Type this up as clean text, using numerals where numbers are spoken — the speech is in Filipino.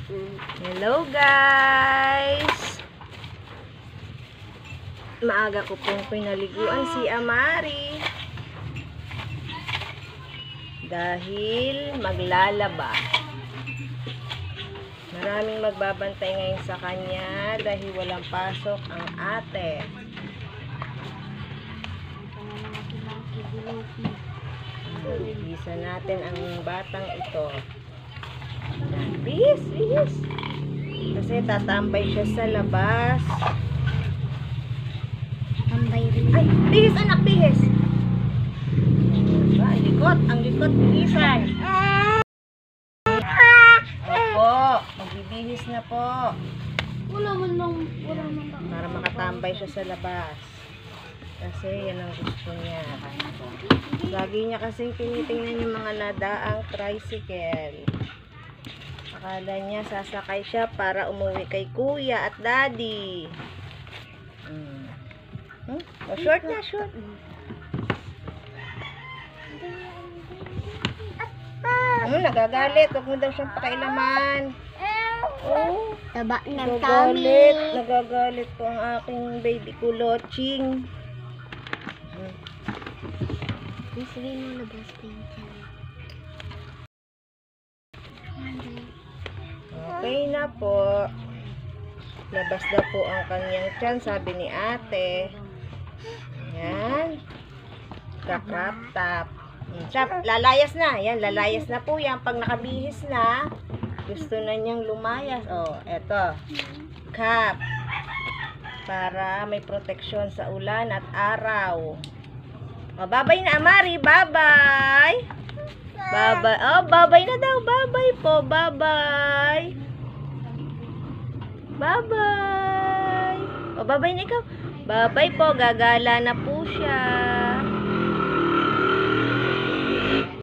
Hello guys! Maaga ko pong pinaliguan si Amari dahil maglalaba. Maraming magbabantay ngayon sa kanya dahil walang pasok ang ate. Isa natin ang batang ito. Bihis, bihis. Kasi tatambay siya sa labas. Tambay rin. Ay, bihis anak, bihis. Ang likot, bihisan. Opo, magbibihis na po. Wala man. Para makatambay siya sa labas. Kasi yan ang gusto niya. Lagi niya kasi tinitingnan yung mga nadaang tricycle. Akala niya sasakay siya para umuwi kay kuya at daddy. Oh, short na, short. Nagagalit. Huwag mo daw siyang pakailaman. Oh, Taba ng nagagalit. tummy. Nagagalit po ang aking baby kuloching. Sabihin mo labas pa yung tiyan. Okay na po. Labas daw po ang kanyang tiyan, sabi ni ate. Yan. Kakrap tap. Lalayas na. Yan, lalayas na po yan. Pag nakabihis na, gusto na niyang lumayas. Oh, eto. Cap. Para may proteksyon sa ulan at araw. Oh, babay na Amari. Babay. Babay. Oh, babay na daw. Babay po. Babay. Babay. Oh, babay na ikaw. Babay po. Gagala na po siya.